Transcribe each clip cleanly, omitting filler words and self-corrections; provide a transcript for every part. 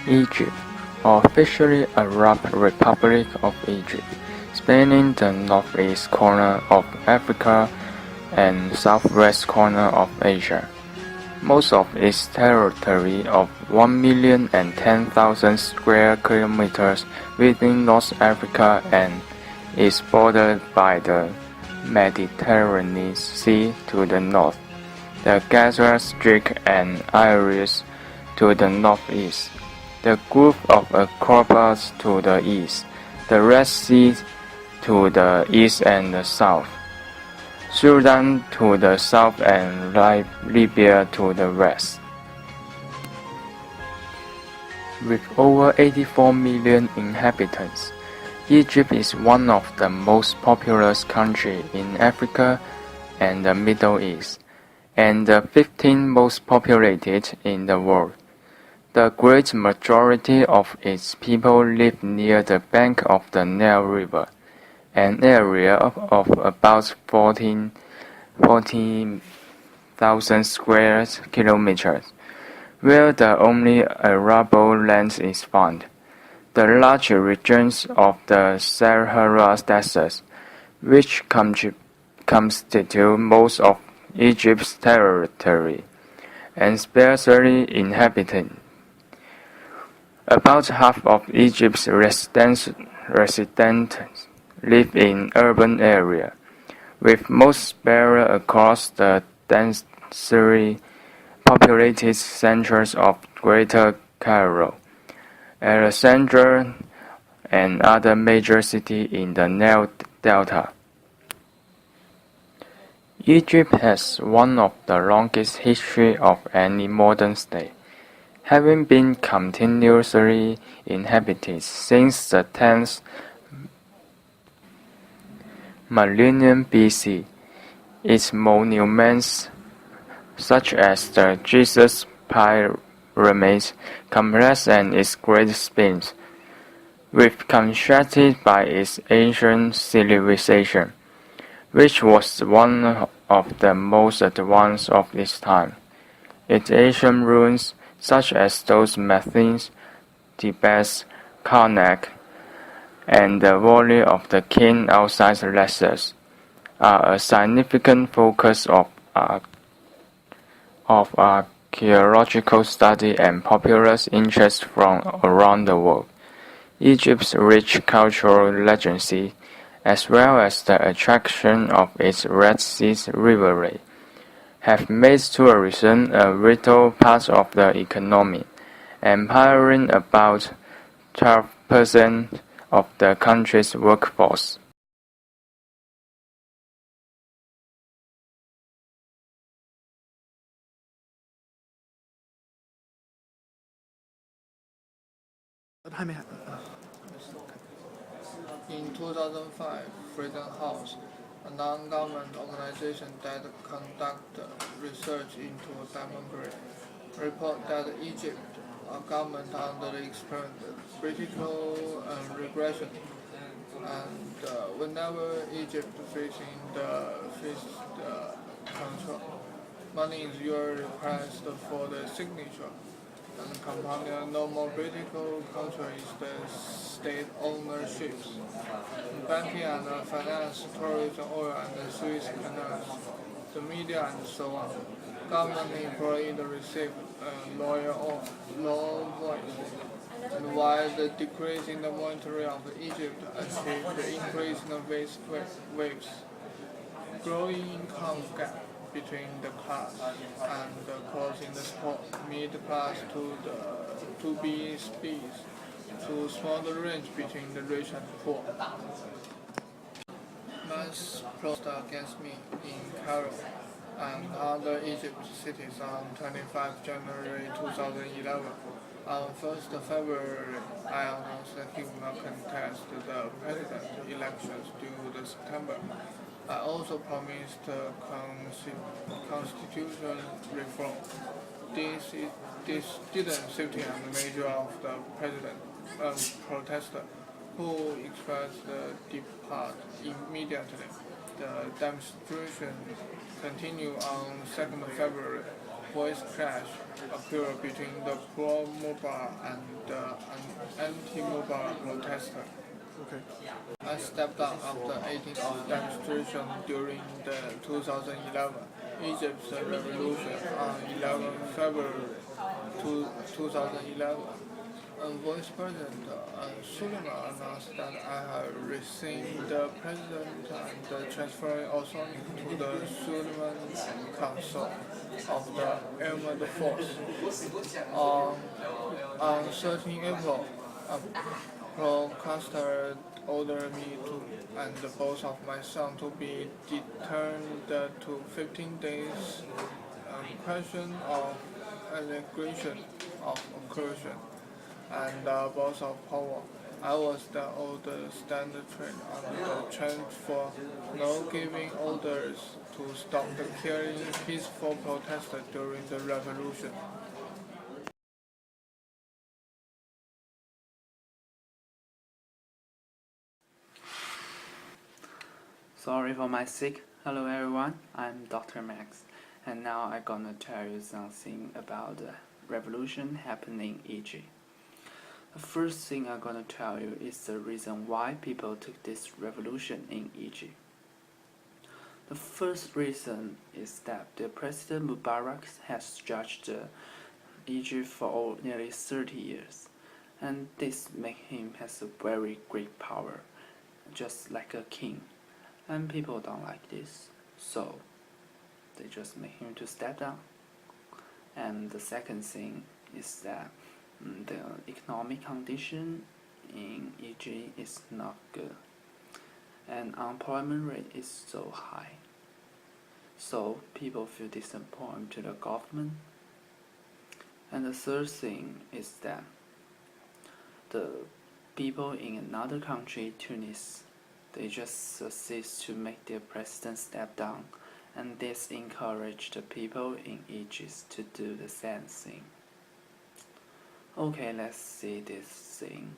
Egypt, officially Arab Republic of Egypt, spanning the northeast corner of Africa and southwest corner of Asia. Most of its territory of 1,010,000 square kilometers within North Africa and is bordered by the Mediterranean Sea to the north, the Gaza Strip and Ares to the northeast, the Gulf of Acropolis to the east, the Red Sea to the east and the south, Sudan to the south and Libya to the west. With over 84 million inhabitants, Egypt is one of the most populous countries in Africa and the Middle East, and the 15th most populated in the world. The great majority of its people live near the bank of the Nile River, an area of about 40,000 square kilometers, where the only arable land is found. The large regions of the Sahara Desert, which constitute most of Egypt's territory, and sparsely inhabited. About half of Egypt's residents live in urban areas, with most spread across the densely populated centers of Greater Cairo, Alexandria, and other major cities in the Nile Delta. Egypt has one of the longest history of any modern state, having been continuously inhabited since the 10th millennium BC. Its monuments, such as the Jesus Pyramid complex and its Great Sphinx, were constructed by its ancient civilization, which was one of the most advanced of its time. Its ancient ruins, such as those Memphis, Thebes, Karnak, and the Valley of the King outside Lessos, are a significant focus of archaeological study and popular interest from around the world. Egypt's rich cultural legacy, as well as the attraction of its Red Sea riverway, have made tourism a vital part of the economy, empowering about 12% of the country's workforce. In 2005, Freedom House, a non-government organization that conducts research into demography, reported that Egypt, a government under the experienced political regression, and whenever Egypt facing the control, money is usually requested for the signature, and compounding no more political control is the state ownership, banking and finance, tourism, oil and Suez canals, the media and so on. Government employees receive low voice, and while the decrease in the monetary of Egypt achieved the increase in the waves, growing income gap between the class and closing the middle class to be squeezed to smaller range between the rich and poor. Mass protest against me in Cairo and other Egypt cities on 25 January 2011. On 1st February, I announced that he will not contest the president elections due to September. I also promised constitutional reform. This didn't suit the major of the president protester, who expressed depart immediately. the demonstration continued on 2nd February. Voice clash occurred between the pro-Mubarak and the anti-Mubarak protesters. Okay. I stepped down after 18 of demonstration during the 2011 Egypt's revolution on 11 February 2011. Vice President Suleiman announced that I have resigned the president and transferring authority to the Suleiman Council of the Armed Force. On 13 April, a broadcaster ordered me to and both of my sons to be detained to 15 days question of allegation of incursion and abuse of power. I was the oldest standard trained on the trench for no giving orders to stop the killing peaceful protesters during the revolution. Sorry for my sick. Hello everyone, I'm Dr. Max, and now I'm gonna tell you something about the revolution happening in Egypt. The first thing I'm gonna tell you is the reason why people took this revolution in Egypt. The first reason is that the President Mubarak has judged Egypt for nearly 30 years, and this makes him has a very great power, just like a king. And people don't like this, so they just make him to step down. And the second thing is that the economic condition in Egypt is not good, and unemployment rate is so high. So people feel disappointed to the government. And the third thing is that the people in another country, Tunis, they just succeed to make their president step down, and this encouraged the people in Egypt to do the same thing. Okay, let's see this thing.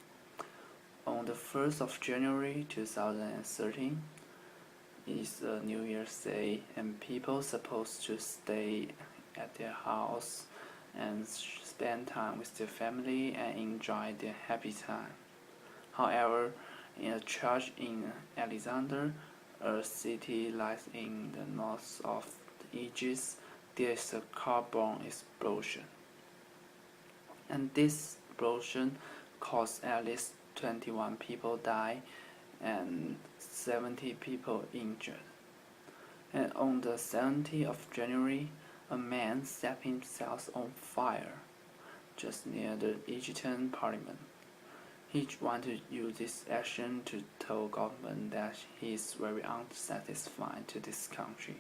On the 1st of January 2013 is a New Year's Day, and people supposed to stay at their house and spend time with their family and enjoy their happy time. However, in a church in Alexander, a city lies in the north of Egypt, there is a car bomb explosion. And this explosion caused at least 21 people die and 70 people injured. And on the 17th of January, a man set himself on fire just near the Egyptian parliament. He wanted to use this action to tell government that he is very unsatisfied to this country.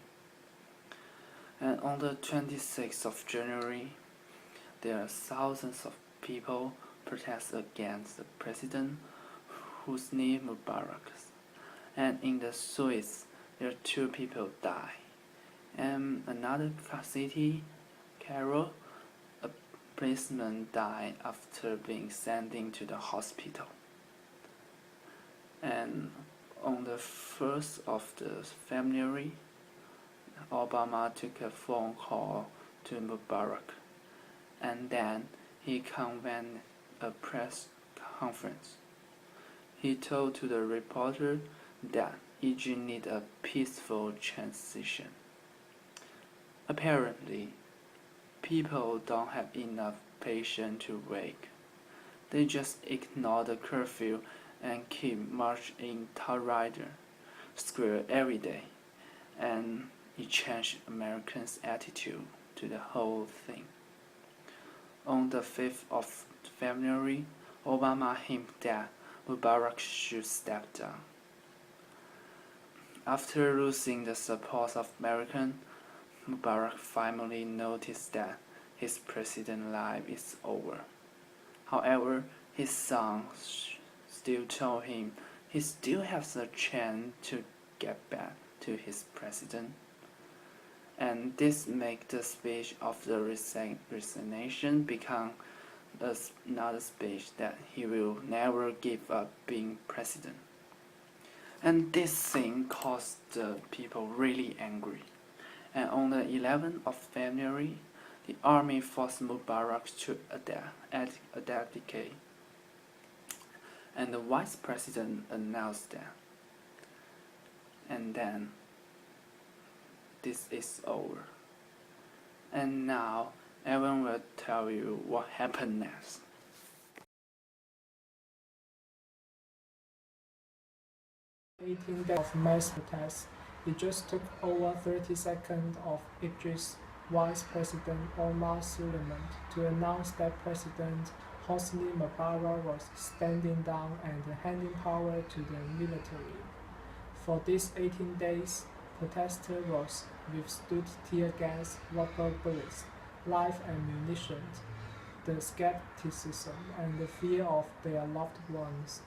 And on the 26th of January, there are thousands of people protest against the president Hosni Mubarak. And in the Suez, there are 2 people die. And another city, Cairo, policeman died after being sent into the hospital. And on the 1st of February, Obama took a phone call to Mubarak, and then he convened a press conference. He told to the reporter that Egypt needs a peaceful transition. Apparently, people don't have enough patience to wait. They just ignore the curfew and keep marching in Tahrir Square every day, and it changed Americans' attitude to the whole thing. On the 5th of February, Obama hinted that Mubarak should step down. After losing the support of Americans, Mubarak finally noticed that his president life is over. However, his son still told him he still has a chance to get back to his president. And this made the speech of the resignation become another speech that he will never give up being president. And this thing caused the people really angry. And on the 11th of January, the army forced Mubarak to abdicate. And the vice president announced that. And then, this is over. And now, Evan will tell you what happened next. Days of mass protests. It just took over 30 seconds of Egypt's Vice President Omar Suleiman to announce that President Hosni Mubarak was standing down and handing power to the military. For these 18 days, protesters was withstood tear gas, rubber bullets, live ammunition, the skepticism and the fear of their loved ones.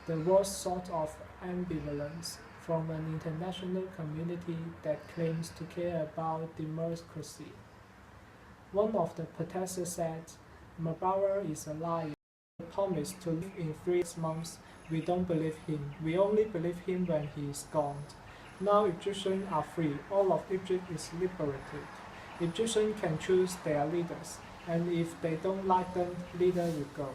There was sort of ambivalence from an international community that claims to care about democracy. One of the protesters said, Mubarak is a liar. He promised to live in 3 months. We don't believe him. We only believe him when he is gone. Now Egyptians are free. All of Egypt is liberated. Egyptians can choose their leaders, and if they don't like them, leader will go.